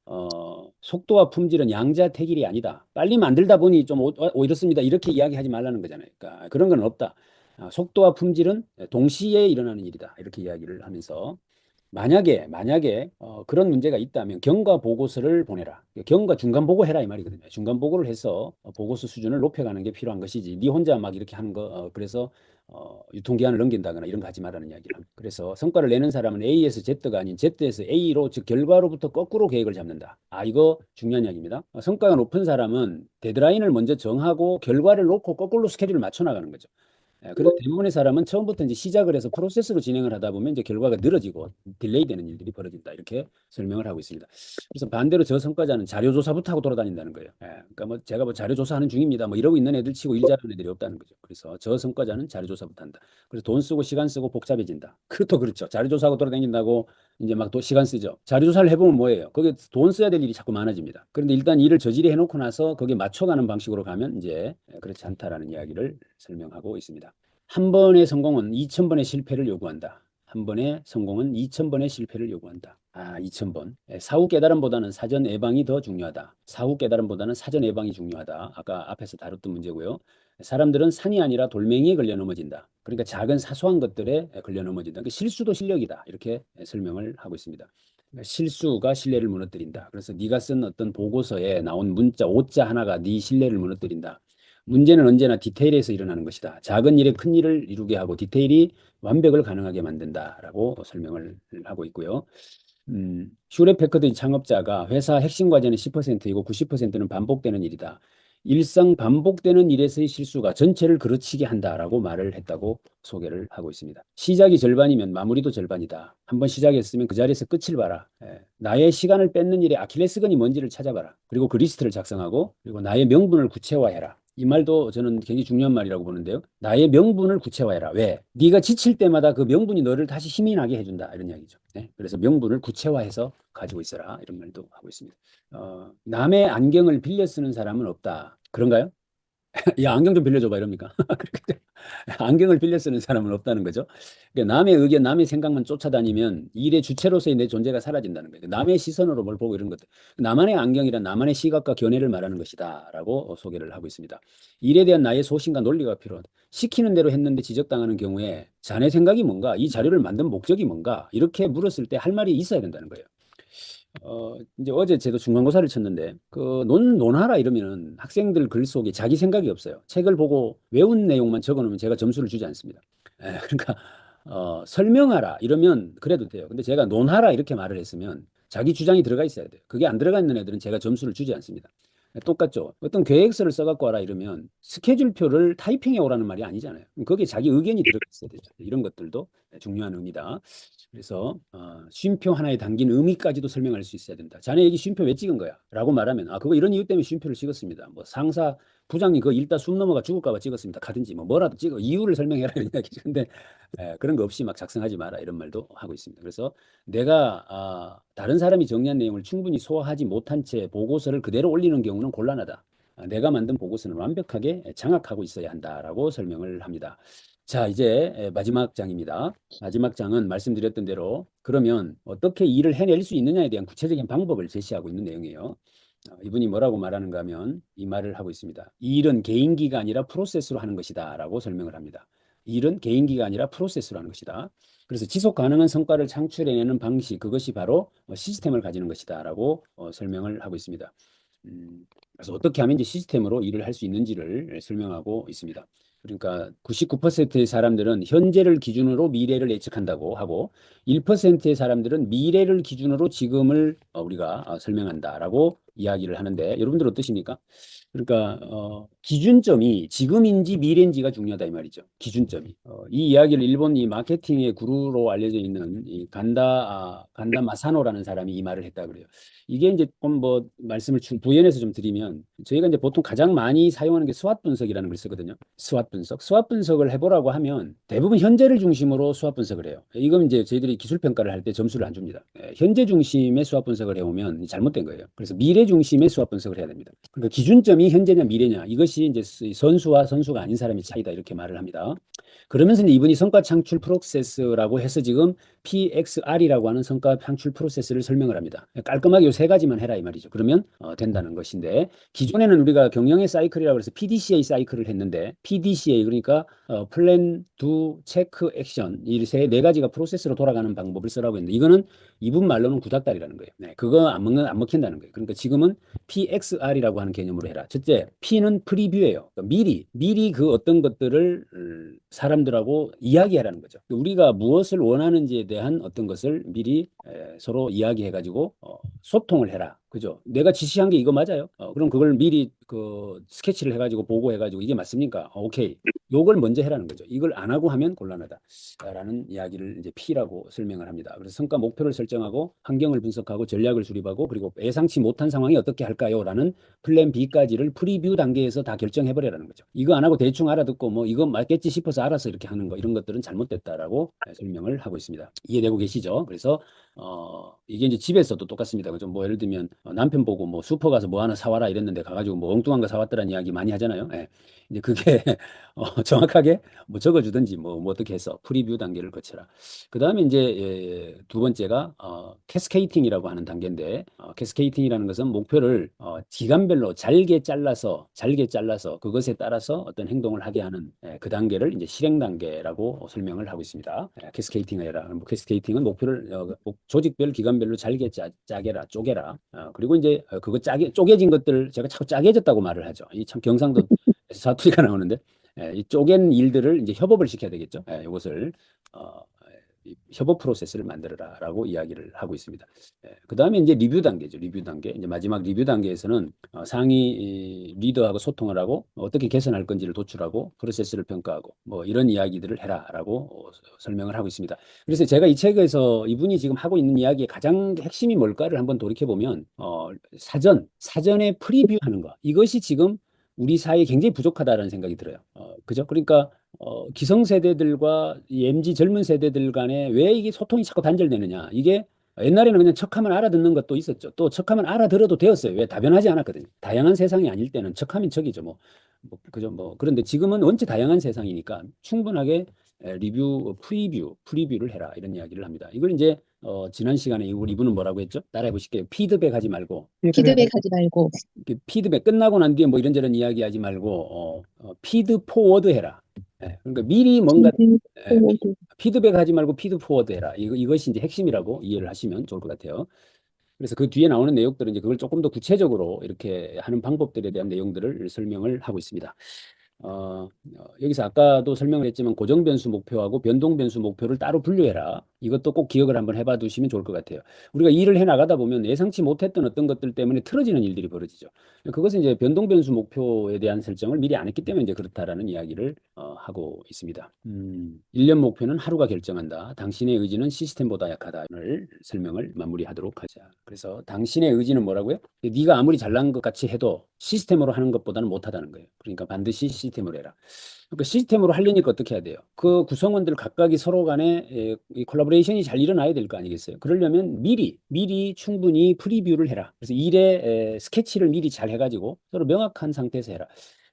속도와 품질은 양자택일이 아니다. 빨리 만들다 보니 좀 이렇습니다. 이렇게 이야기하지 말라는 거잖아요. 그러니까 그런 건 없다. 속도와 품질은 동시에 일어나는 일이다. 이렇게 이야기를 하면서 만약에 그런 문제가 있다면 경과 보고서를 보내라. 경과 중간 보고 해라 이 말이거든요. 중간 보고를 해서 보고서 수준을 높여가는 게 필요한 것이지. 네 혼자 막 이렇게 하는 거 그래서 유통기한을 넘긴다거나 이런 거 하지 말라는 이야기를 합니다. 그래서 성과를 내는 사람은 A에서 Z가 아닌 Z에서 A로 즉 결과로부터 거꾸로 계획을 잡는다. 이거 중요한 이야기입니다. 성과가 높은 사람은 데드라인을 먼저 정하고 결과를 놓고 거꾸로 스케줄을 맞춰 나가는 거죠. 그래서 대부분의 사람은 처음부터 이제 시작을 해서 프로세스로 진행을 하다 보면 이제 결과가 늘어지고 딜레이 되는 일들이 벌어진다. 이렇게 설명을 하고 있습니다. 그래서 반대로 저성과자는 자료조사부터 하고 돌아다닌다는 거예요. 그러니까 뭐 제가 뭐 자료조사하는 중입니다. 뭐 이러고 있는 애들 치고 일 잘하는 애들이 없다는 거죠. 그래서 저성과자는 자료조사부터 한다. 그래서 돈 쓰고 시간 쓰고 복잡해진다. 그것도 그렇죠. 자료조사하고 돌아다닌다고 이제 막 또 시간 쓰죠. 자료조사를 해보면 뭐예요? 거기에 돈 써야 될 일이 자꾸 많아집니다. 그런데 일단 일을 저질히 해놓고 나서 거기에 맞춰가는 방식으로 가면 이제 그렇지 않다라는 이야기를 설명하고 있습니다. 한 번의 성공은 2,000번의 실패를 요구한다. 한 번의 성공은 2,000번의 실패를 요구한다. 2,000번. 사후 깨달음보다는 사전 예방이 더 중요하다. 사후 깨달음보다는 사전 예방이 중요하다. 아까 앞에서 다뤘던 문제고요. 사람들은 산이 아니라 돌멩이에 걸려 넘어진다. 그러니까 작은 사소한 것들에 걸려 넘어진다. 그러니까 실수도 실력이다. 이렇게 설명을 하고 있습니다. 그러니까 실수가 신뢰를 무너뜨린다. 그래서 네가 쓴 어떤 보고서에 나온 문자, 오자 하나가 네 신뢰를 무너뜨린다. 문제는 언제나 디테일에서 일어나는 것이다. 작은 일에 큰 일을 이루게 하고 디테일이 완벽을 가능하게 만든다라고 설명을 하고 있고요. 슈레패커드 창업자가 회사 핵심 과제는 10%이고 90%는 반복되는 일이다. 일상 반복되는 일에서의 실수가 전체를 그르치게 한다라고 말을 했다고 소개를 하고 있습니다. 시작이 절반이면 마무리도 절반이다. 한번 시작했으면 그 자리에서 끝을 봐라. 나의 시간을 뺏는 일의 아킬레스건이 뭔지를 찾아봐라. 그리고 그 리스트를 작성하고 그리고 나의 명분을 구체화해라. 이 말도 저는 굉장히 중요한 말이라고 보는데요. 나의 명분을 구체화해라. 왜? 네가 지칠 때마다 그 명분이 너를 다시 힘이 나게 해준다. 이런 이야기죠. 그래서 명분을 구체화해서 가지고 있어라. 이런 말도 하고 있습니다. 남의 안경을 빌려 쓰는 사람은 없다. 그런가요? 야, 안경 좀 빌려줘봐. 이럽니까? 안경을 빌려 쓰는 사람은 없다는 거죠. 그러니까 남의 의견, 남의 생각만 쫓아다니면 일의 주체로서의 내 존재가 사라진다는 거예요. 남의 시선으로 뭘 보고 이런 것들. 나만의 안경이란 나만의 시각과 견해를 말하는 것이다. 라고 소개를 하고 있습니다. 일에 대한 나의 소신과 논리가 필요하다. 시키는 대로 했는데 지적당하는 경우에 자네 생각이 뭔가? 이 자료를 만든 목적이 뭔가? 이렇게 물었을 때 할 말이 있어야 된다는 거예요. 이제 어제 제가 중간고사를 쳤는데, 논하라 이러면은 학생들 글 속에 자기 생각이 없어요. 책을 보고 외운 내용만 적어 놓으면 제가 점수를 주지 않습니다. 그러니까, 설명하라 이러면 그래도 돼요. 근데 제가 논하라 이렇게 말을 했으면 자기 주장이 들어가 있어야 돼요. 그게 안 들어가 있는 애들은 제가 점수를 주지 않습니다. 똑같죠. 어떤 계획서를 써갖고 와라 이러면 스케줄표를 타이핑해 오라는 말이 아니잖아요. 거기에 자기 의견이 들어가 있어야 되죠. 이런 것들도 중요한 의미다. 그래서 쉼표 하나에 담긴 의미까지도 설명할 수 있어야 된다. 자네 여기 쉼표 왜 찍은 거야? 라고 말하면 그거 이런 이유 때문에 쉼표를 찍었습니다. 뭐 상사 부장님 그거 읽다 숨 넘어가 죽을까 봐 찍었습니다. 가든지 뭐라도 찍어 이유를 설명해라 이런 이야기죠. 근데 그런 거 없이 막 작성하지 마라 이런 말도 하고 있습니다. 그래서 내가 다른 사람이 정리한 내용을 충분히 소화하지 못한 채 보고서를 그대로 올리는 경우는 곤란하다. 내가 만든 보고서는 완벽하게 장악하고 있어야 한다라고 설명을 합니다. 자, 이제 마지막 장입니다. 마지막 장은 말씀드렸던 대로 그러면 어떻게 일을 해낼 수 있느냐에 대한 구체적인 방법을 제시하고 있는 내용이에요. 이분이 뭐라고 말하는가 하면 이 말을 하고 있습니다. 이 일은 개인기가 아니라 프로세스로 하는 것이다 라고 설명을 합니다. 이 일은 개인기가 아니라 프로세스로 하는 것이다. 그래서 지속 가능한 성과를 창출해내는 방식, 그것이 바로 시스템을 가지는 것이다 라고 설명을 하고 있습니다. 그래서 어떻게 하면 이제 시스템으로 일을 할 수 있는지를 설명하고 있습니다. 그러니까 99%의 사람들은 현재를 기준으로 미래를 예측한다고 하고 1%의 사람들은 미래를 기준으로 지금을 우리가 설명한다라고 이야기를 하는데 여러분들 어떠십니까? 그러니까 기준점이 지금인지 미래인지가 중요하다 이 말이죠. 기준점이. 이 이야기를 일본 이 마케팅의 구루로 알려져 있는 이 간다 마사노라는 사람이 이 말을 했다 그래요. 이게 이제 조금 뭐 말씀을 부연해서 좀 드리면 저희가 이제 보통 가장 많이 사용하는 게 스왓 분석이라는 걸 쓰거든요. 스왓 분석. 스왓 분석을 해보라고 하면 대부분 현재를 중심으로 스왓 분석을 해요. 이건 이제 저희들이 기술 평가를 할 때 점수를 안 줍니다. 현재 중심의 스왓 분석을 해오면 잘못된 거예요. 그래서 미래 중심의 스왓 분석을 해야 됩니다. 그러니까 기준점이 현재냐 미래냐 이것이 이제 선수와 선수가 아닌 사람의 차이다 이렇게 말을 합니다. 그러면서 이제 이분이 성과 창출 프로세스라고 해서 지금 PXR이라고 하는 성과 창출 프로세스를 설명을 합니다. 깔끔하게 요 세 가지만 해라 이 말이죠. 그러면 된다는 것인데 기존에는 우리가 경영의 사이클이라고 해서 PDCA 사이클을 했는데 PDCA 그러니까 플랜, 두, 체크, 액션 이 네 가지가 프로세스로 돌아가는 방법을 쓰라고 했는데 이거는 이분 말로는 구닥다리라는 거예요. 네, 그거 안 먹힌다는 거예요. 그러니까 지금은 PXR이라고 하는 개념으로 해라. 첫째, P는 프리뷰예요. 그러니까 미리 그 어떤 것들을 사람들하고 이야기하라는 거죠. 우리가 무엇을 원하는지에 대한 어떤 것을 미리 서로 이야기해가지고 소통을 해라. 그죠? 내가 지시한 게 이거 맞아요? 그럼 그걸 미리 그 스케치를 해가지고 보고해가지고 이게 맞습니까? 오케이. 요걸 먼저 해라는 거죠. 이걸 안 하고 하면 곤란하다라는 이야기를 이제 P라고 설명을 합니다. 그래서 성과 목표를 설정하고 환경을 분석하고 전략을 수립하고 그리고 예상치 못한 상황이 어떻게 할까요?라는 플랜 B까지를 프리뷰 단계에서 다 결정해버려라는 거죠. 이거 안 하고 대충 알아듣고 뭐 이거 맞겠지 싶어서 알아서 이렇게 하는 거 이런 것들은 잘못됐다라고 설명을 하고 있습니다. 이해되고 계시죠? 그래서 이게 이제 집에서도 똑같습니다. 그죠? 뭐 예를 들면 남편 보고 뭐 슈퍼 가서 뭐 하나 사와라 이랬는데 가가지고 뭐 엉뚱한 거 사왔더란 이야기 많이 하잖아요. 예. 이제 그게 정확하게 뭐 적어주든지 뭐 어떻게 해서 프리뷰 단계를 거쳐라. 그 다음에 이제 두 번째가 캐스케이팅이라고 하는 단계인데 캐스케이팅이라는 것은 목표를 기간별로 잘게 잘라서 그것에 따라서 어떤 행동을 하게 하는 그 단계를 이제 실행 단계라고 설명을 하고 있습니다. 캐스케이팅을 해라. 캐스케이팅은 목표를 조직별 기간별로 잘게 짜게라 쪼개라. 그리고 이제 그거 쪼개진 것들 제가 자꾸 짜개졌다고 말을 하죠. 이 참 경상도 사투리가 나오는데 이 쪼갠 일들을 이제 협업을 시켜야 되겠죠. 이것을 협업 프로세스를 만들어라라고 이야기를 하고 있습니다. 그 다음에 이제 리뷰 단계죠. 리뷰 단계. 이제 마지막 리뷰 단계에서는 상위 리더하고 소통을 하고 어떻게 개선할 건지를 도출하고 프로세스를 평가하고 뭐 이런 이야기들을 해라라고 설명을 하고 있습니다. 그래서 제가 이 책에서 이분이 지금 하고 있는 이야기의 가장 핵심이 뭘까를 한번 돌이켜 보면 사전에 프리뷰하는 거 이것이 지금 우리 사회에 굉장히 부족하다라는 생각이 들어요. 그죠? 그러니까 기성세대들과 이 MZ 젊은 세대들 간에 왜 이게 소통이 자꾸 단절되느냐? 이게 옛날에는 그냥 척하면 알아듣는 것도 있었죠. 또 척하면 알아들어도 되었어요. 왜? 다변하지 않았거든요. 다양한 세상이 아닐 때는 척하면 척이죠. 그죠? 그런데 지금은 원체 다양한 세상이니까 충분하게 프리뷰를 해라. 이런 이야기를 합니다. 이걸 이제 지난 시간에 이분은 뭐라고 했죠? 따라해 보실게요. 피드백 하지 말고 피드백하지 말고 피드백 끝나고 난 뒤에 뭐 이런저런 이야기하지 말고 피드 포워드 해라. 그러니까 미리 뭔가 예, 피드포워드. 피드백 하지 말고 피드 포워드 해라. 이것이 이제 핵심이라고 이해를 하시면 좋을 것 같아요. 그래서 그 뒤에 나오는 내용들은 이제 그걸 조금 더 구체적으로 이렇게 하는 방법들에 대한 내용들을 설명을 하고 있습니다. 여기서 아까도 설명을 했지만 고정 변수 목표하고 변동 변수 목표를 따로 분류해라. 이것도 꼭 기억을 한번 해봐 두시면 좋을 것 같아요. 우리가 일을 해 나가다 보면 예상치 못했던 어떤 것들 때문에 틀어지는 일들이 벌어지죠. 그것은 이제 변동 변수 목표에 대한 설정을 미리 안 했기 때문에 이제 그렇다라는 이야기를 하고 있습니다. 1년 목표는 하루가 결정한다. 당신의 의지는 시스템보다 약하다를 설명을 마무리하도록 하자. 그래서 당신의 의지는 뭐라고요? 네가 아무리 잘난 것 같이 해도 시스템으로 하는 것보다는 못하다는 거예요. 그러니까 반드시 시스템으로 해라. 그러니까 시스템으로 하려니까 어떻게 해야 돼요? 그 구성원들 각각이 서로 간에 이 콜라보레이션이 잘 일어나야 될 거 아니겠어요? 그러려면 미리 충분히 프리뷰를 해라. 그래서 일의 스케치를 미리 잘 해가지고 서로 명확한 상태에서 해라.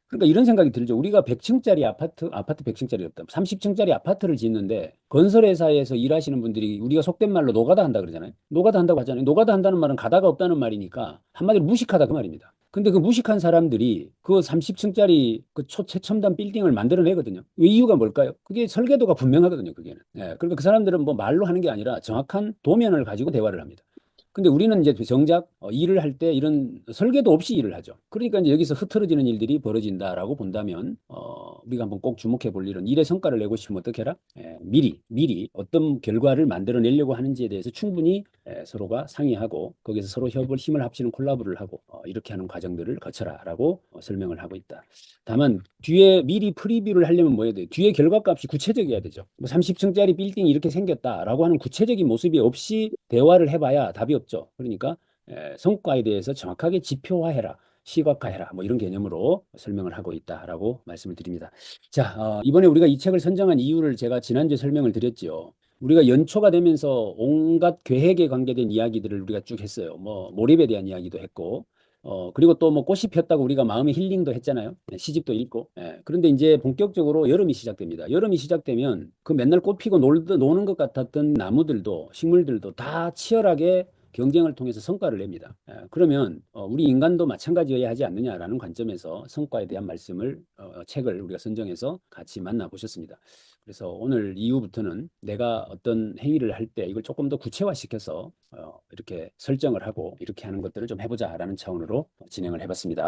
그러니까 이런 생각이 들죠. 우리가 100층짜리 아파트 100층짜리 없다. 30층짜리 아파트를 짓는데 건설회사에서 일하시는 분들이 우리가 속된 말로 노가다 한다 그러잖아요. 노가다 한다고 하잖아요. 노가다 한다는 말은 가다가 없다는 말이니까 한마디로 무식하다 그 말입니다. 근데 그 무식한 사람들이 그 30층짜리 그 초최첨단 빌딩을 만들어내거든요. 왜 이유가 뭘까요? 그게 설계도가 분명하거든요, 그게는. 그러니까 그 사람들은 뭐 말로 하는 게 아니라 정확한 도면을 가지고 대화를 합니다. 근데 우리는 이제 정작 일을 할 때 이런 설계도 없이 일을 하죠. 그러니까 이제 여기서 흐트러지는 일들이 벌어진다라고 본다면 우리가 한번 꼭 주목해 볼 일은 일의 성과를 내고 싶으면 어떻게 해라? 미리 어떤 결과를 만들어내려고 하는지에 대해서 충분히 서로가 상의하고 거기서 서로 힘을 합치는 콜라보를 하고 이렇게 하는 과정들을 거쳐라라고 설명을 하고 있다. 다만 뒤에 미리 프리뷰를 하려면 뭐 해야 돼요? 뒤에 결과값이 구체적이어야 되죠. 뭐 30층짜리 빌딩이 이렇게 생겼다라고 하는 구체적인 모습이 없이 대화를 해봐야 답이 없죠. 그러니까 성과에 대해서 정확하게 지표화해라. 시각화해라. 뭐 이런 개념으로 설명을 하고 있다라고 말씀을 드립니다. 자, 이번에 우리가 이 책을 선정한 이유를 제가 지난주에 설명을 드렸지요. 우리가 연초가 되면서 온갖 계획에 관계된 이야기들을 우리가 쭉 했어요. 뭐 몰입에 대한 이야기도 했고 그리고 또 뭐 꽃이 폈다고 우리가 마음의 힐링도 했잖아요. 네, 시집도 읽고. 예. 그런데 이제 본격적으로 여름이 시작됩니다. 여름이 시작되면 그 맨날 꽃 피고 노는 것 같았던 나무들도 식물들도 다 치열하게 경쟁을 통해서 성과를 냅니다. 그러면 우리 인간도 마찬가지여야 하지 않느냐라는 관점에서 성과에 대한 말씀을 책을 우리가 선정해서 같이 만나보셨습니다. 그래서 오늘 이후부터는 내가 어떤 행위를 할 때 이걸 조금 더 구체화시켜서 이렇게 설정을 하고 이렇게 하는 것들을 좀 해보자라는 차원으로 진행을 해봤습니다.